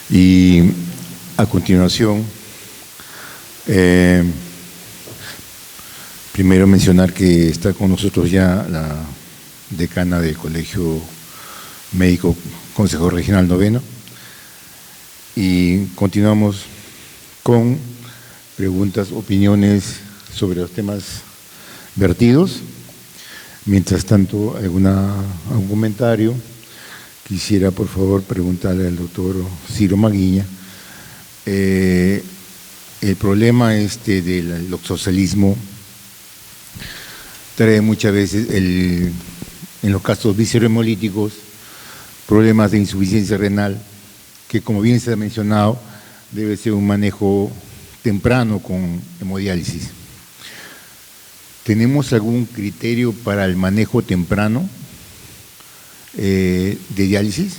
Y a continuación, primero mencionar que está con nosotros ya la decana del Colegio Médico Consejo Regional Noveno. Y continuamos con preguntas, opiniones sobre los temas vertidos. Mientras tanto, algún comentario. Quisiera, por favor, preguntarle al doctor Ciro Maguiña. El problema del oxoscelismo trae muchas veces, en los casos visceromolíticos, problemas de insuficiencia renal, que como bien se ha mencionado, debe ser un manejo temprano con hemodiálisis. ¿Tenemos algún criterio para el manejo temprano de diálisis?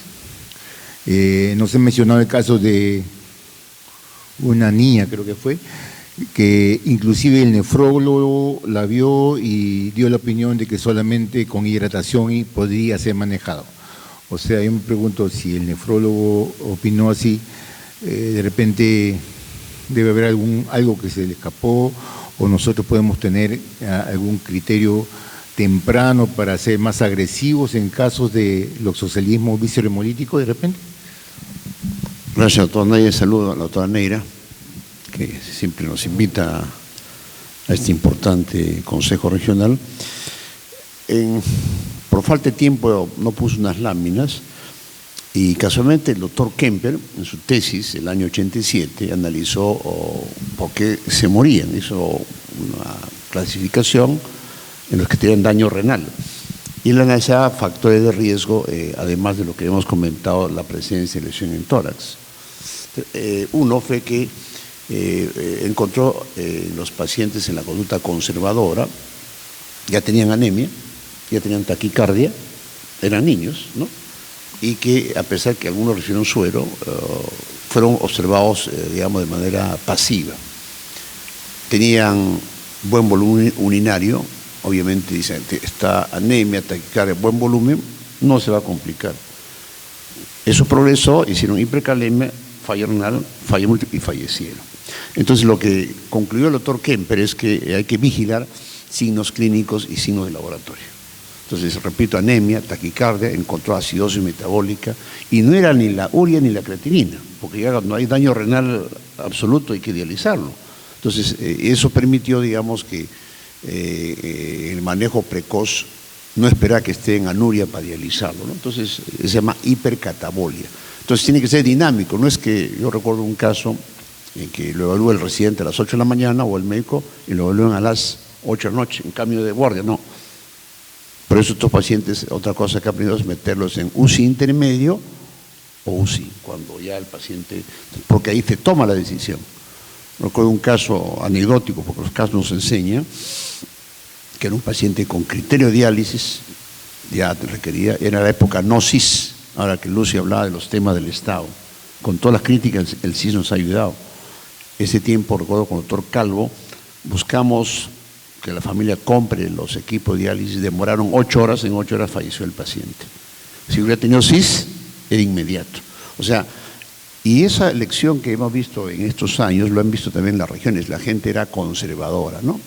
Nos he mencionado el caso de una niña, creo que fue, que inclusive el nefrólogo la vio y dio la opinión de que solamente con hidratación podría ser manejado. O sea, yo me pregunto si el nefrólogo opinó así, de repente debe haber algo que se le escapó, o nosotros podemos tener algún criterio temprano para ser más agresivos en casos de oxoscelismo visceromolítico de repente. Gracias, doctor Neira. Saludo a la doctora Neira, que siempre nos invita a este importante Consejo Regional. Por falta de tiempo no puso unas láminas y casualmente el doctor Kemper, en su tesis, el año 87, analizó por qué se morían. Hizo una clasificación en los que tenían daño renal. Y él analizaba factores de riesgo, además de lo que hemos comentado, la presencia de lesión en tórax. Uno fue que encontró los pacientes en la conducta conservadora, ya tenían anemia, ya tenían taquicardia, eran niños, ¿no? Y que a pesar que algunos recibieron suero, fueron observados, digamos, de manera pasiva. Tenían buen volumen urinario, obviamente dicen, esta anemia, taquicardia, buen volumen, no se va a complicar. Eso progresó, hicieron hipercalemia, falla renal, falla múltiple y fallecieron. Entonces lo que concluyó el doctor Kemper es que hay que vigilar signos clínicos y signos de laboratorio. Entonces, repito, anemia, taquicardia, encontró acidosis metabólica y no era ni la urea ni la creatinina, porque ya no hay daño renal absoluto, hay que dializarlo. Entonces, eso permitió, digamos, que el manejo precoz, no esperar que esté en anuria para dializarlo, ¿no? Entonces, se llama hipercatabolia. Entonces, tiene que ser dinámico, no es que yo recuerdo un caso en que lo evalúa el residente a las 8 de la mañana o el médico y lo evalúan a las 8 de la noche en cambio de guardia, no. Por eso estos pacientes, otra cosa que ha aprendido es meterlos en UCI intermedio o UCI, cuando ya el paciente, porque ahí se toma la decisión. Recuerdo un caso anecdótico, porque los casos nos enseñan, que era un paciente con criterio de diálisis, ya requería, era la época no CIS, ahora que Lucy hablaba de los temas del Estado. Con todas las críticas, el CIS nos ha ayudado. Ese tiempo, recuerdo con el doctor Calvo, buscamos que la familia compre los equipos de diálisis, demoraron 8 horas, en 8 horas falleció el paciente. Si hubiera tenido CIS, era inmediato. O sea, y esa lección que hemos visto en estos años, lo han visto también en las regiones, la gente era conservadora, ¿no?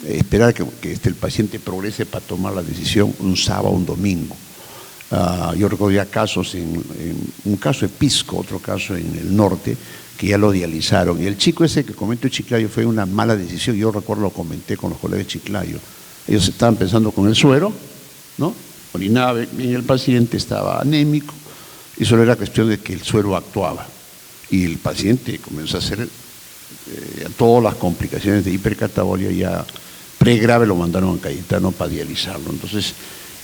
Esperar que el paciente progrese para tomar la decisión un sábado, un domingo. Yo recuerdo ya casos, un caso de Pisco, otro caso en el norte, que ya lo dializaron. Y el chico ese que comentó Chiclayo fue una mala decisión. Yo recuerdo, lo comenté con los colegas de Chiclayo. Ellos estaban pensando con el suero, ¿no? Orinaba bien el paciente, estaba anémico, y solo era cuestión de que el suero actuaba. Y el paciente comenzó a hacer todas las complicaciones de hipercatabolia, ya pregrave, lo mandaron a Cayetano para dializarlo. Entonces,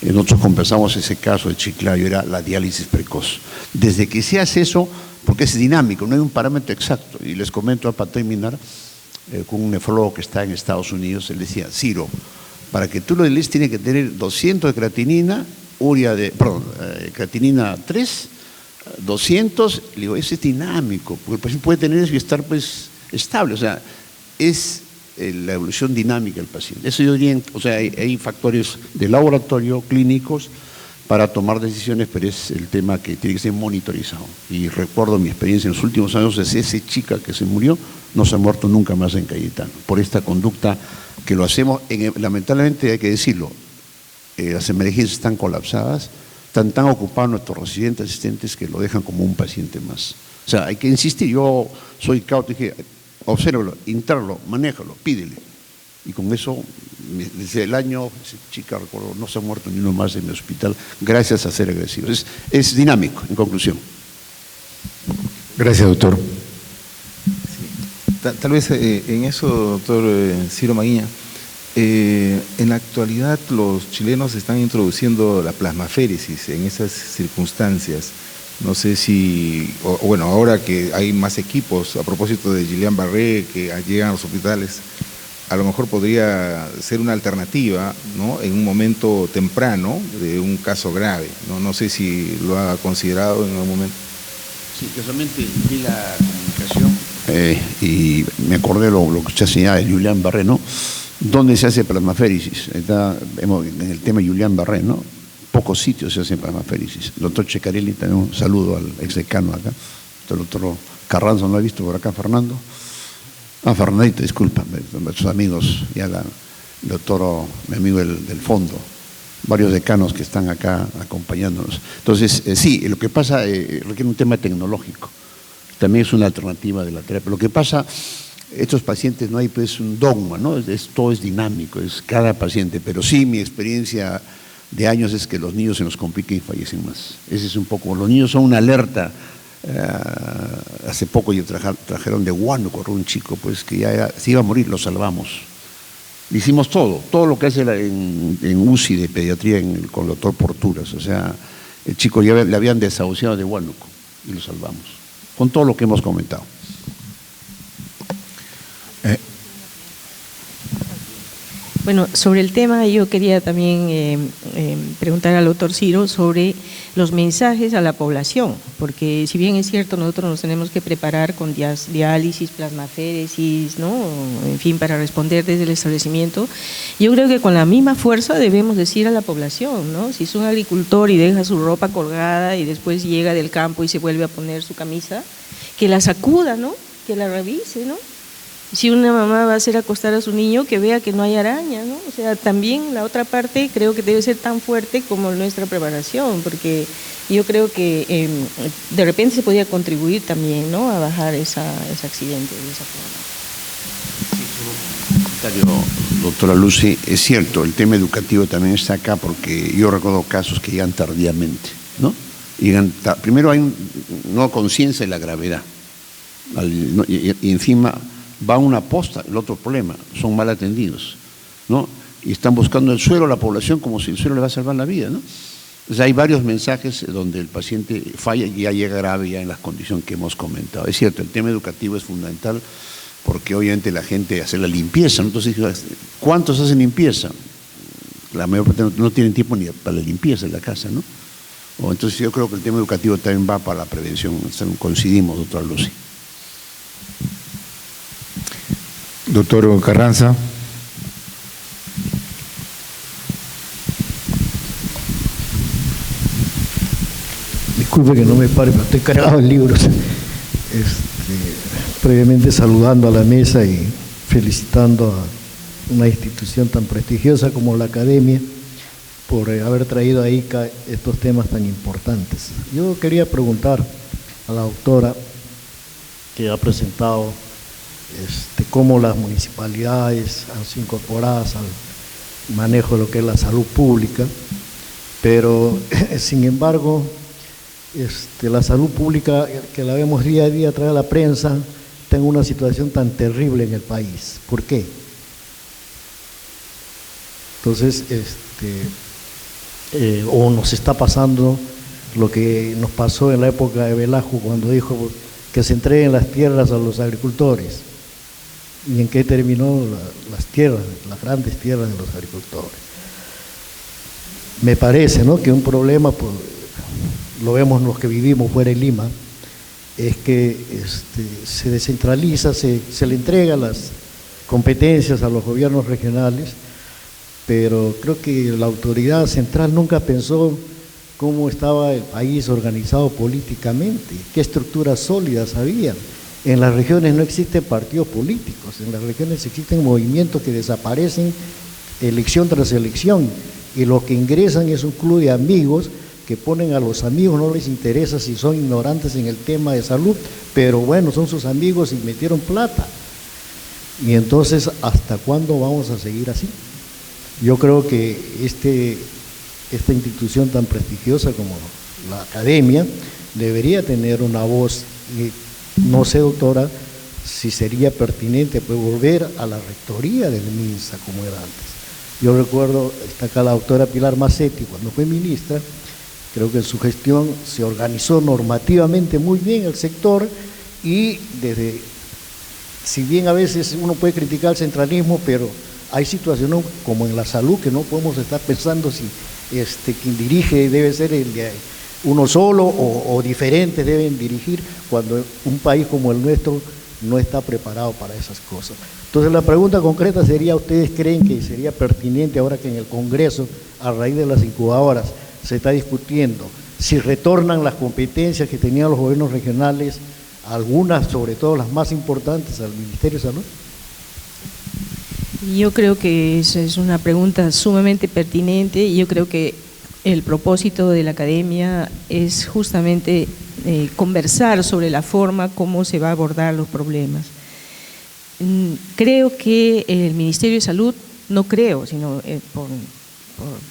nosotros compensamos ese caso de Chiclayo, era la diálisis precoz. Desde que se hace eso, porque es dinámico, no hay un parámetro exacto. Y les comento para terminar, con un nefrólogo que está en Estados Unidos, él decía, Ciro, para que tú lo dialices tiene que tener 200 de creatinina, creatinina 3, 200, le digo, eso es dinámico, porque el paciente puede tener eso y estar pues estable, o sea, es la evolución dinámica del paciente. Eso yo diría, o sea, hay factores de laboratorio, clínicos, para tomar decisiones, pero es el tema que tiene que ser monitorizado. Y recuerdo mi experiencia en los últimos años, es esa chica que se murió, no se ha muerto nunca más en Cayetano, por esta conducta que lo hacemos, lamentablemente hay que decirlo, las emergencias están colapsadas, están tan ocupados nuestros residentes, asistentes, que lo dejan como un paciente más. O sea, hay que insistir, yo soy cauto, dije, obsérvalo, intralo, manéjalo, pídele. Y con eso, desde el año, esa chica, recuerdo, no se ha muerto ni uno más en mi hospital, gracias a ser agresivos. Es dinámico, en conclusión. Gracias, doctor. Sí. Tal vez en eso, doctor Ciro Maguiña, en la actualidad los chilenos están introduciendo la plasmaféresis en esas circunstancias. No sé si, bueno, ahora que hay más equipos, a propósito de Guillain-Barré, que llegan a los hospitales, a lo mejor podría ser una alternativa, ¿no?, en un momento temprano de un caso grave. No sé si lo ha considerado en algún momento. Sí, casualmente vi la comunicación y me acordé lo que usted señala de Guillain-Barré, ¿no? ¿Dónde se hace plasmaféresis? En el tema Guillain-Barré, ¿no? Pocos sitios se hacen plasmaféresis. El doctor Checarelli, también un saludo al exdecano acá. El doctor Carranza, ¿no lo ha visto por acá, Fernando? Fernandito, disculpa, sus amigos, ya el doctor, mi amigo del fondo, varios decanos que están acá acompañándonos. Entonces, sí, lo que pasa requiere un tema tecnológico, también es una alternativa de la terapia. Lo que pasa, estos pacientes no hay pues un dogma, ¿no? Todo es dinámico, es cada paciente, pero sí mi experiencia de años es que los niños se nos complican y fallecen más. Ese es un poco, los niños son una alerta. Hace poco ya trajeron de Huánuco un chico pues que ya se iba a morir, lo salvamos. Hicimos todo lo que hace en UCI de pediatría con el doctor Porturas, o sea, el chico ya le habían desahuciado de Huánuco y lo salvamos, con todo lo que hemos comentado. Bueno, sobre el tema yo quería también preguntar al doctor Ciro sobre los mensajes a la población, porque si bien es cierto nosotros nos tenemos que preparar con diálisis, plasmaféresis, ¿no?, en fin, para responder desde el establecimiento, yo creo que con la misma fuerza debemos decir a la población, ¿no?, si es un agricultor y deja su ropa colgada y después llega del campo y se vuelve a poner su camisa, que la sacuda, ¿no?, que la revise, ¿no? Si una mamá va a hacer acostar a su niño, que vea que no hay araña, ¿no? O sea, también la otra parte creo que debe ser tan fuerte como nuestra preparación, porque yo creo que de repente se podía contribuir también, ¿no?, a bajar ese accidente de esa forma. Doctora Lucy, es cierto, el tema educativo también está acá, porque yo recuerdo casos que llegan tardíamente, ¿no? Primero hay no conciencia de la gravedad, y encima va una posta, el otro problema, son mal atendidos, ¿no? Y están buscando el suelo a la población como si el suelo le va a salvar la vida, ¿no? O sea, hay varios mensajes donde el paciente falla y ya llega grave ya en las condiciones que hemos comentado. Es cierto, el tema educativo es fundamental porque obviamente la gente hace la limpieza, ¿no? Entonces, ¿cuántos hacen limpieza? La mayor parte no tienen tiempo ni para la limpieza de la casa, ¿no? Entonces yo creo que el tema educativo también va para la prevención, coincidimos, doctora Lucy. Doctor Carranza. Disculpe que no me pare, pero estoy cargado en libros. Previamente saludando a la mesa y felicitando a una institución tan prestigiosa como la Academia por haber traído ahí estos temas tan importantes. Yo quería preguntar a la doctora, que ha presentado cómo las municipalidades han sido incorporadas al manejo de lo que es la salud pública, pero sin embargo la salud pública que la vemos día a día a través de la prensa está en una situación tan terrible en el país. ¿Por qué? Entonces, o nos está pasando lo que nos pasó en la época de Velasco cuando dijo que se entreguen las tierras a los agricultores. ¿Y en qué terminó las tierras, las grandes tierras de los agricultores? Me parece, ¿no?, que un problema, pues, lo vemos los que vivimos fuera de Lima, es que se descentraliza, se le entrega las competencias a los gobiernos regionales, pero creo que la autoridad central nunca pensó cómo estaba el país organizado políticamente, qué estructuras sólidas había. En las regiones no existen partidos políticos, en las regiones existen movimientos que desaparecen elección tras elección, y los que ingresan es un club de amigos que ponen a los amigos, no les interesa si son ignorantes en el tema de salud, pero bueno, son sus amigos y metieron plata. Y entonces, ¿hasta cuándo vamos a seguir así? Yo creo que esta institución tan prestigiosa como la academia debería tener una voz. No sé, doctora, si sería pertinente pues volver a la rectoría del MINSA como era antes. Yo recuerdo, está acá la doctora Pilar Macetti, cuando fue ministra, creo que en su gestión se organizó normativamente muy bien el sector, y si bien a veces uno puede criticar el centralismo, pero hay situaciones como en la salud que no podemos estar pensando si quien dirige debe ser uno solo o diferentes deben dirigir, cuando un país como el nuestro no está preparado para esas cosas. Entonces la pregunta concreta sería, ¿ustedes creen que sería pertinente ahora que en el Congreso, a raíz de las incubadoras, se está discutiendo si retornan las competencias que tenían los gobiernos regionales, algunas, sobre todo las más importantes, al Ministerio de Salud? Yo creo que esa es una pregunta sumamente pertinente, y yo creo que el propósito de la academia es justamente conversar sobre la forma como se va a abordar los problemas. Creo que el Ministerio de Salud, no creo, sino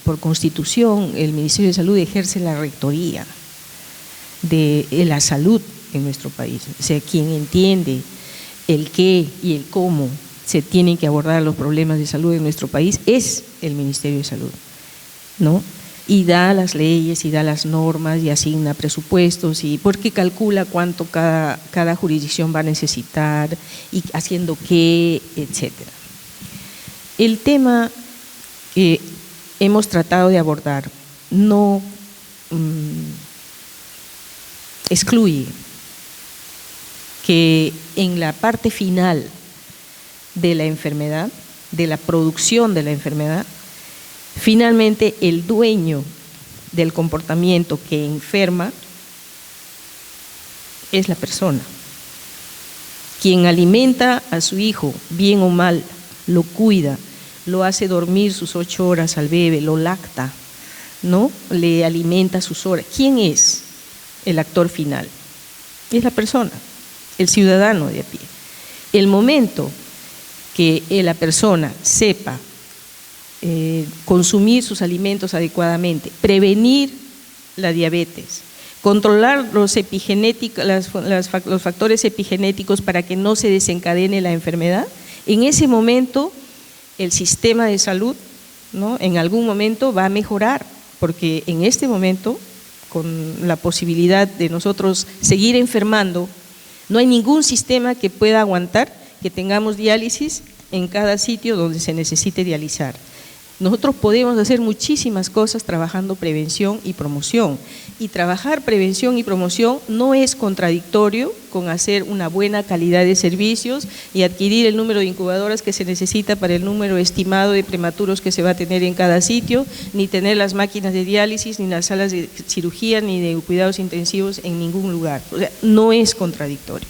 por constitución, el Ministerio de Salud ejerce la rectoría de la salud en nuestro país. O sea, quien entiende el qué y el cómo se tienen que abordar los problemas de salud en nuestro país es el Ministerio de Salud, ¿no? Y da las leyes y da las normas y asigna presupuestos, y porque calcula cuánto cada jurisdicción va a necesitar y haciendo qué, etcétera. El tema que hemos tratado de abordar no excluye que en la parte final de la enfermedad, de la producción de la enfermedad, finalmente el dueño del comportamiento que enferma es la persona. Quien alimenta a su hijo, bien o mal, lo cuida, lo hace dormir sus 8 horas al bebé, lo lacta, ¿no? Le alimenta sus horas. ¿Quién es el actor final? Es la persona, el ciudadano de a pie. El momento que la persona sepa consumir sus alimentos adecuadamente, prevenir la diabetes, controlar los factores epigenéticos para que no se desencadene la enfermedad, en ese momento el sistema de salud, ¿no?, en algún momento va a mejorar, porque en este momento, con la posibilidad de nosotros seguir enfermando, no hay ningún sistema que pueda aguantar que tengamos diálisis en cada sitio donde se necesite dializar. Nosotros podemos hacer muchísimas cosas trabajando prevención y promoción, y trabajar prevención y promoción no es contradictorio con hacer una buena calidad de servicios y adquirir el número de incubadoras que se necesita para el número estimado de prematuros que se va a tener en cada sitio, ni tener las máquinas de diálisis, ni las salas de cirugía, ni de cuidados intensivos en ningún lugar. O sea, no es contradictorio.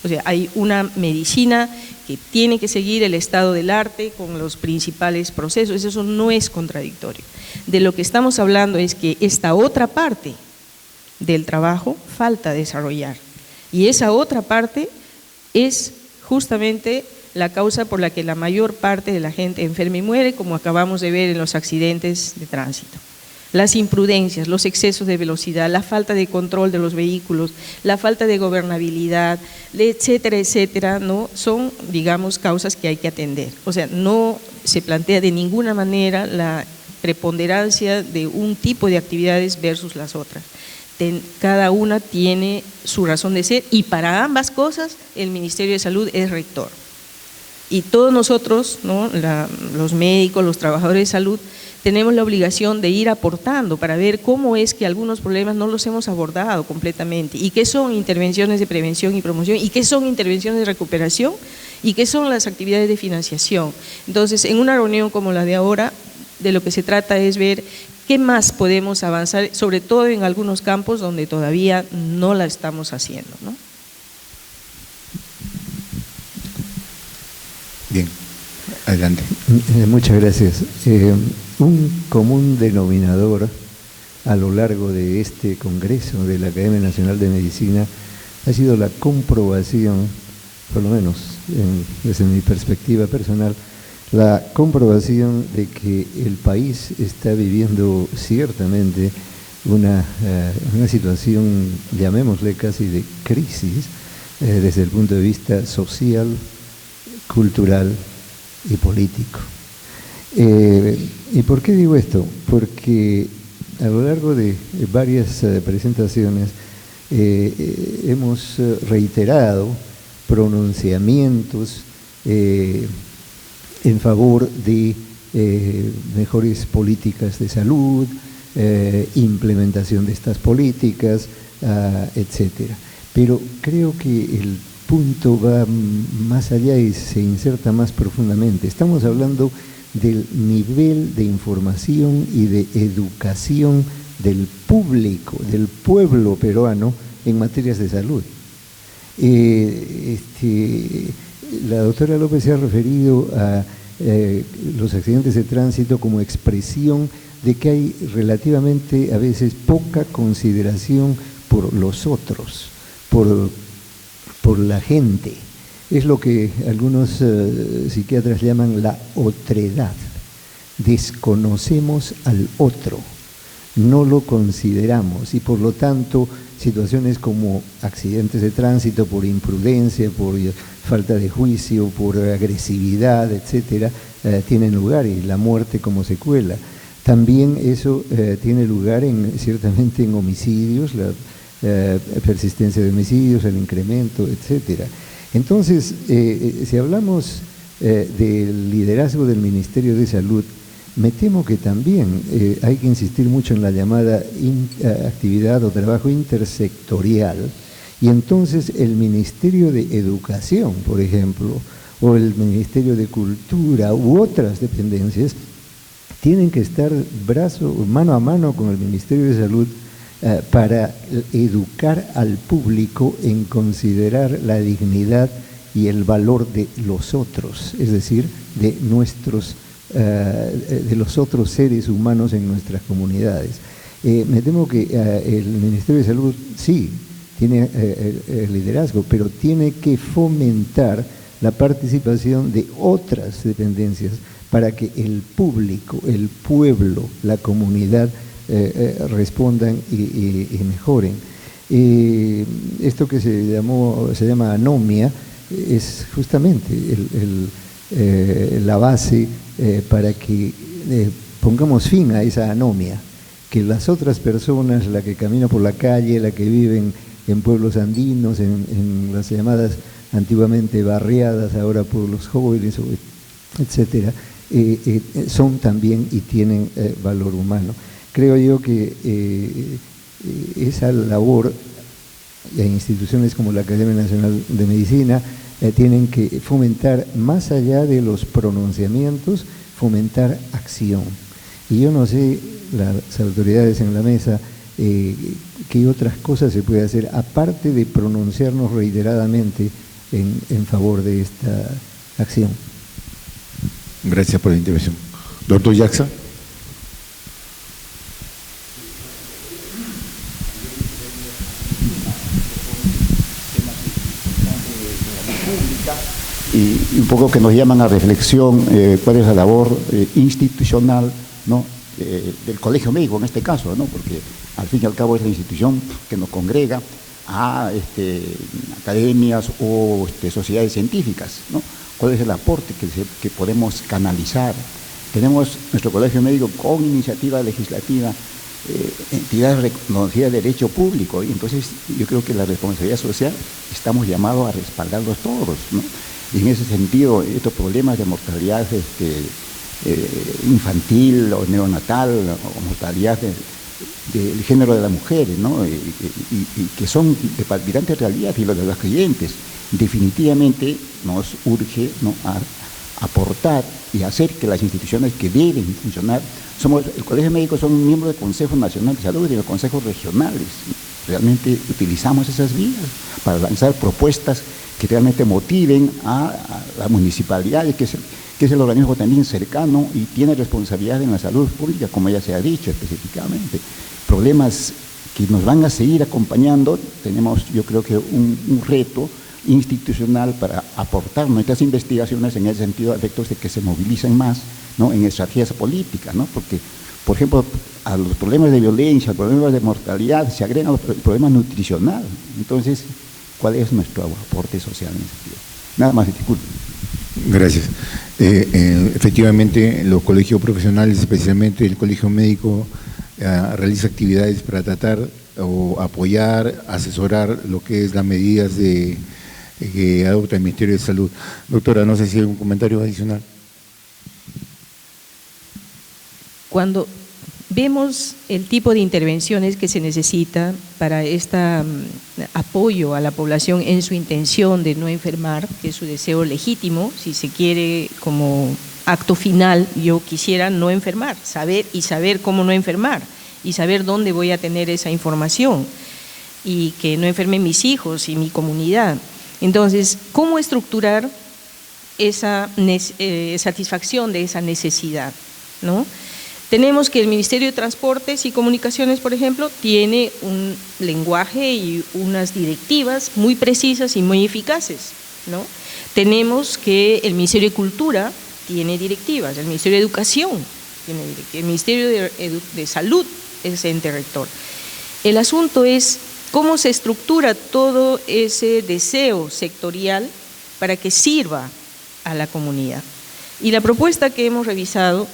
O sea, hay una medicina que tiene que seguir el estado del arte con los principales procesos, eso no es contradictorio. De lo que estamos hablando es que esta otra parte del trabajo falta desarrollar, y esa otra parte es justamente la causa por la que la mayor parte de la gente enferma y muere, como acabamos de ver en los accidentes de tránsito. Las imprudencias, los excesos de velocidad, la falta de control de los vehículos, la falta de gobernabilidad, etcétera, etcétera, ¿no?, son, digamos, causas que hay que atender. O sea, no se plantea de ninguna manera la preponderancia de un tipo de actividades versus las otras. Cada una tiene su razón de ser, y para ambas cosas el Ministerio de Salud es rector. Y todos nosotros, ¿no?, los médicos, los trabajadores de salud, tenemos la obligación de ir aportando para ver cómo es que algunos problemas no los hemos abordado completamente, y qué son intervenciones de prevención y promoción, y qué son intervenciones de recuperación, y qué son las actividades de financiación. Entonces, en una reunión como la de ahora, de lo que se trata es ver qué más podemos avanzar, sobre todo en algunos campos donde todavía no la estamos haciendo, ¿no? Bien, adelante. Muchas gracias. Un común denominador a lo largo de este Congreso de la Academia Nacional de Medicina ha sido la comprobación, por lo menos desde mi perspectiva personal, la comprobación de que el país está viviendo ciertamente una situación, llamémosle casi de crisis, desde el punto de vista social, cultural y político. ¿Y por qué digo esto? Porque a lo largo de varias presentaciones hemos reiterado pronunciamientos en favor de mejores políticas de salud, implementación de estas políticas, etcétera. Pero creo que el punto va más allá y se inserta más profundamente. Estamos hablando del nivel de información y de educación del público, del pueblo peruano en materias de salud. La doctora López se ha referido a los accidentes de tránsito como expresión de que hay relativamente a veces poca consideración por los otros, por la gente. Es lo que algunos psiquiatras llaman la otredad. Desconocemos al otro, no lo consideramos y por lo tanto situaciones como accidentes de tránsito por imprudencia, por falta de juicio, por agresividad, etcétera, tienen lugar, y la muerte como secuela. También eso tiene lugar ciertamente en homicidios, la persistencia de homicidios, el incremento, etcétera. Entonces, si hablamos del liderazgo del Ministerio de Salud, me temo que también hay que insistir mucho en la llamada actividad o trabajo intersectorial, y entonces el Ministerio de Educación, por ejemplo, o el Ministerio de Cultura u otras dependencias, tienen que estar mano a mano con el Ministerio de Salud para educar al público en considerar la dignidad y el valor de los otros, es decir, de los otros seres humanos en nuestras comunidades. Me temo que el Ministerio de Salud sí tiene el liderazgo, pero tiene que fomentar la participación de otras dependencias para que el público, el pueblo, la comunidad respondan y mejoren. Esto que se llama anomia es justamente la base para que pongamos fin a esa anomia, que las otras personas, la que camina por la calle, la que viven en pueblos andinos, en las llamadas antiguamente barriadas, ahora pueblos jóvenes, etcétera, son también y tienen valor humano. Creo yo que esa labor en instituciones como la Academia Nacional de Medicina tienen que fomentar, más allá de los pronunciamientos, fomentar acción. Y yo no sé, las autoridades en la mesa, qué otras cosas se puede hacer, aparte de pronunciarnos reiteradamente en favor de esta acción. Gracias por la intervención. Doctor Yaxa. Y un poco que nos llaman a reflexión cuál es la labor institucional, ¿no? Del colegio médico en este caso, ¿no? Porque al fin y al cabo es la institución que nos congrega a academias o sociedades científicas, ¿no? ¿Cuál es el aporte que podemos canalizar? Tenemos nuestro colegio médico con iniciativa legislativa, entidades reconocidas de derecho público, y entonces yo creo que la responsabilidad social estamos llamados a respaldarlos todos, ¿no? Y en ese sentido, estos problemas de mortalidad infantil o neonatal o mortalidad del género de las mujeres, ¿no? y que son de palpitante realidad, y lo de los creyentes, definitivamente nos urge, ¿no? aportar y hacer que las instituciones que deben funcionar, el Colegio Médico son miembros del Consejo Nacional de Salud y de los consejos regionales. Realmente utilizamos esas vías para lanzar propuestas que realmente motiven a las municipalidades, que es el organismo también cercano y tiene responsabilidad en la salud pública, como ya se ha dicho específicamente. Problemas que nos van a seguir acompañando, tenemos yo creo que un reto institucional para aportar nuestras investigaciones en ese sentido, a efectos de que se movilicen más, ¿no?, en estrategias políticas, ¿no? Porque, por ejemplo, a los problemas de violencia, a los problemas de mortalidad, se agregan los problemas nutricionales. Entonces, ¿cuál es nuestro aporte social en ese sentido? Nada más, disculpe. Gracias. Efectivamente, los colegios profesionales, especialmente el colegio médico, realiza actividades para tratar o apoyar, asesorar lo que es las medidas que adopta el Ministerio de Salud. Doctora, no sé si hay un comentario adicional. Cuando vemos el tipo de intervenciones que se necesita para este apoyo a la población en su intención de no enfermar, que es su deseo legítimo, si se quiere como acto final, yo quisiera no enfermar, saber cómo no enfermar y saber dónde voy a tener esa información y que no enfermen mis hijos y mi comunidad. Entonces, ¿cómo estructurar esa satisfacción de esa necesidad, ¿no? Tenemos que el Ministerio de Transportes y Comunicaciones, por ejemplo, tiene un lenguaje y unas directivas muy precisas y muy eficaces, ¿no? Tenemos que el Ministerio de Cultura tiene directivas, el Ministerio de Educación tiene directivas, el Ministerio de Salud es ente rector. El asunto es cómo se estructura todo ese deseo sectorial para que sirva a la comunidad. Y la propuesta que hemos revisado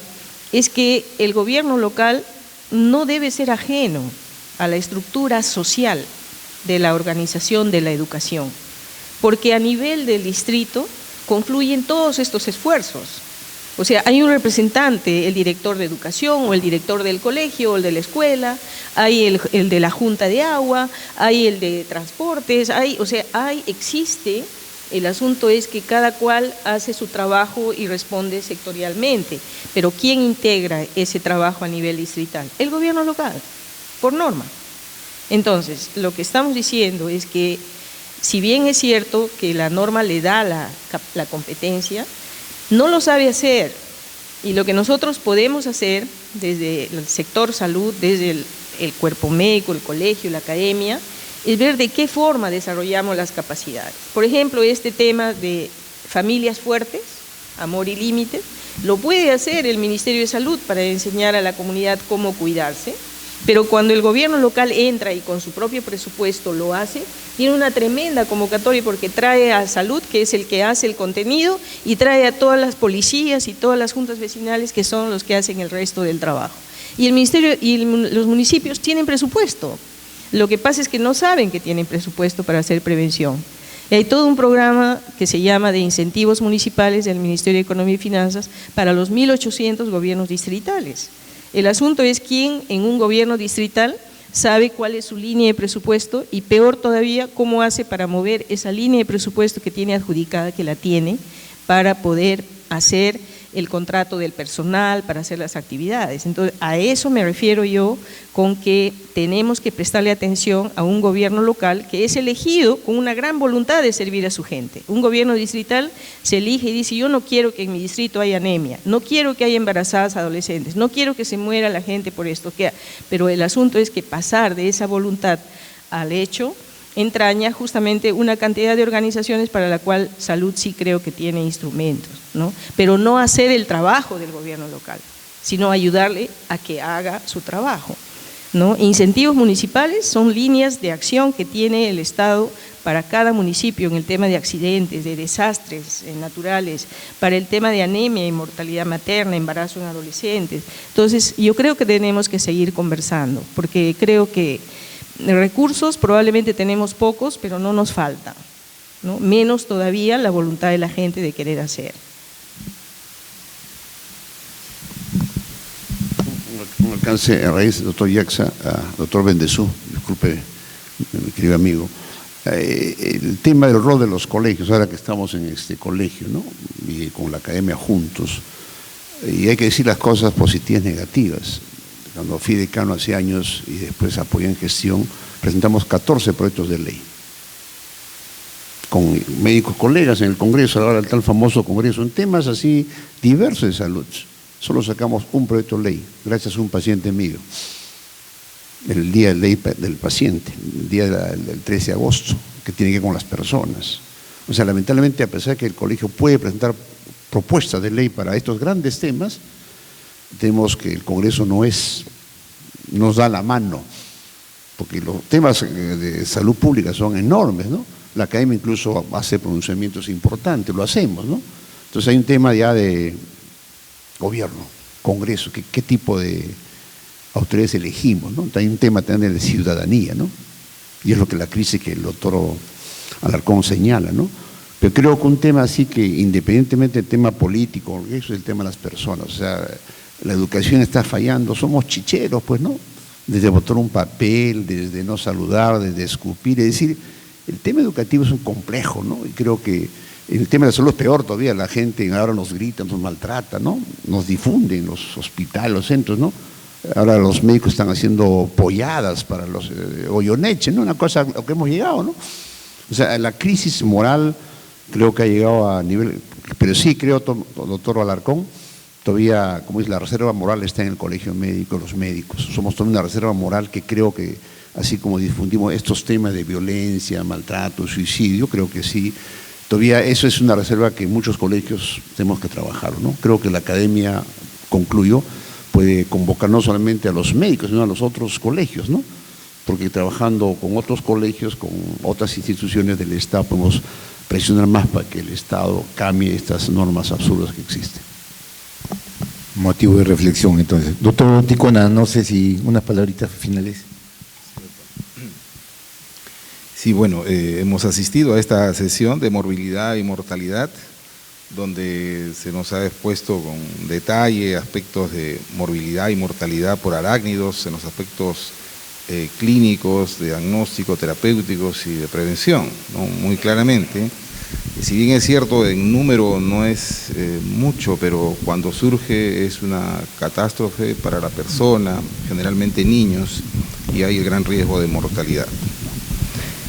es que el gobierno local no debe ser ajeno a la estructura social de la organización de la educación, porque a nivel del distrito confluyen todos estos esfuerzos. O sea, hay un representante, el director de educación o el director del colegio o el de la escuela, hay el de la junta de agua, hay el de transportes, existe. El asunto es que cada cual hace su trabajo y responde sectorialmente, pero ¿quién integra ese trabajo a nivel distrital? El gobierno local, por norma. Entonces, lo que estamos diciendo es que, si bien es cierto que la norma le da la competencia, no lo sabe hacer, y lo que nosotros podemos hacer desde el sector salud, desde el cuerpo médico, el colegio, la academia, es ver de qué forma desarrollamos las capacidades. Por ejemplo, este tema de familias fuertes, amor y límites, lo puede hacer el Ministerio de Salud para enseñar a la comunidad cómo cuidarse, pero cuando el gobierno local entra y con su propio presupuesto lo hace, tiene una tremenda convocatoria porque trae a Salud, que es el que hace el contenido, y trae a todas las policías y todas las juntas vecinales que son los que hacen el resto del trabajo. Y el Ministerio y los municipios tienen presupuesto. Lo que pasa es que no saben que tienen presupuesto para hacer prevención. Y hay todo un programa que se llama de incentivos municipales del Ministerio de Economía y Finanzas para los 1.800 gobiernos distritales. El asunto es quién en un gobierno distrital sabe cuál es su línea de presupuesto y peor todavía, cómo hace para mover esa línea de presupuesto que tiene adjudicada, que la tiene, para poder hacer el contrato del personal, para hacer las actividades. Entonces, a eso me refiero yo con que tenemos que prestarle atención a un gobierno local que es elegido con una gran voluntad de servir a su gente. Un gobierno distrital se elige y dice, yo no quiero que en mi distrito haya anemia, no quiero que haya embarazadas adolescentes, no quiero que se muera la gente por esto, pero el asunto es que pasar de esa voluntad al hecho entraña justamente una cantidad de organizaciones para la cual Salud sí creo que tiene instrumentos, ¿no? Pero no hacer el trabajo del gobierno local, sino ayudarle a que haga su trabajo, ¿no? Incentivos municipales son líneas de acción que tiene el Estado para cada municipio en el tema de accidentes, de desastres naturales, para el tema de anemia y mortalidad materna, embarazo en adolescentes. Entonces, yo creo que tenemos que seguir conversando, porque creo que recursos probablemente tenemos pocos, pero no nos faltan, ¿no? Menos todavía la voluntad de la gente de querer hacer. Un alcance a raíz, doctor Yaxa, doctor Bendezú, disculpe, mi querido amigo, El tema del rol de los colegios, ahora que estamos en este colegio, ¿no? Y con la academia juntos, y hay que decir las cosas positivas y negativas. Cuando fui decano hace años y después apoyé en gestión, presentamos 14 proyectos de ley con médicos colegas en el Congreso, ahora el tal famoso Congreso, en temas así diversos de salud. Solo sacamos un proyecto de ley, gracias a un paciente mío, el día de ley del paciente, el día del 13 de agosto, que tiene que ver con las personas. O sea, lamentablemente, a pesar de que el colegio puede presentar propuestas de ley para estos grandes temas, tenemos que el Congreso nos da la mano, porque los temas de salud pública son enormes, ¿no? La academia incluso hace pronunciamientos importantes, lo hacemos, ¿no? Entonces hay un tema ya de gobierno, Congreso, qué tipo de autoridades elegimos, ¿no? Hay un tema también de ciudadanía, ¿no? Y es lo que la crisis que el doctor Alarcón señala, ¿no? Pero creo que un tema así que independientemente del tema político, eso es el tema de las personas, o sea, la educación está fallando, somos chicheros, pues, ¿no? Desde botar un papel, desde no saludar, desde escupir, es decir, el tema educativo es un complejo, ¿no? Y creo que el tema de la salud es peor todavía, la gente ahora nos grita, nos maltrata, ¿no? Nos difunden los hospitales, los centros, ¿no? Ahora los médicos están haciendo polladas para los hoyoneches, ¿no? Una cosa a lo que hemos llegado, ¿no? O sea, la crisis moral creo que ha llegado a nivel, pero sí creo, doctor Alarcón, todavía, como dice, la reserva moral está en el colegio médico, los médicos. Somos toda una reserva moral que creo que, así como difundimos estos temas de violencia, maltrato, suicidio, creo que sí, todavía eso es una reserva que muchos colegios tenemos que trabajar, ¿no? Creo que la academia, concluyo, puede convocar no solamente a los médicos, sino a los otros colegios, ¿no? Porque trabajando con otros colegios, con otras instituciones del Estado, podemos presionar más para que el Estado cambie estas normas absurdas que existen. Motivo de reflexión, entonces. Doctor Ticona, no sé si unas palabritas finales. Sí, bueno, hemos asistido a esta sesión de morbilidad y mortalidad, donde se nos ha expuesto con detalle aspectos de morbilidad y mortalidad por arácnidos, en los aspectos clínicos, de diagnóstico, terapéuticos y de prevención, ¿no? Muy claramente. Si bien es cierto, en número no es mucho, pero cuando surge es una catástrofe para la persona, generalmente niños, y hay el gran riesgo de mortalidad.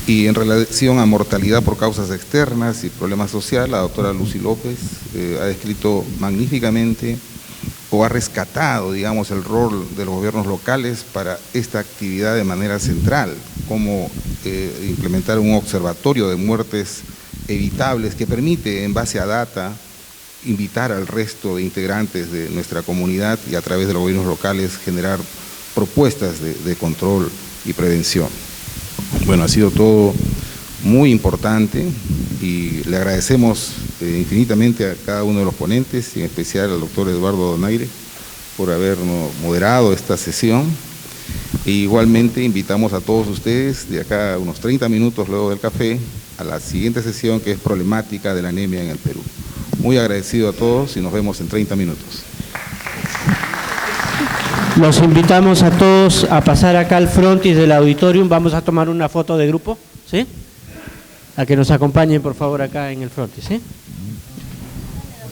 Y en relación a mortalidad por causas externas y problemas sociales, la doctora Lucy López ha descrito magníficamente o ha rescatado, digamos, el rol de los gobiernos locales para esta actividad de manera central, como implementar un observatorio de muertes evitables que permite, en base a data, invitar al resto de integrantes de nuestra comunidad y a través de los gobiernos locales generar propuestas de control y prevención. Bueno, ha sido todo muy importante y le agradecemos infinitamente a cada uno de los ponentes, y en especial al doctor Eduardo Donaire, por habernos moderado esta sesión. E igualmente invitamos a todos ustedes de acá a unos 30 minutos luego del café a la siguiente sesión, que es problemática de la anemia en el Perú. Muy agradecido a todos y nos vemos en 30 minutos. Los invitamos a todos a pasar acá al frontis del auditorium. Vamos a tomar una foto de grupo, ¿sí? A que nos acompañen, por favor, acá en el frontis, ¿sí?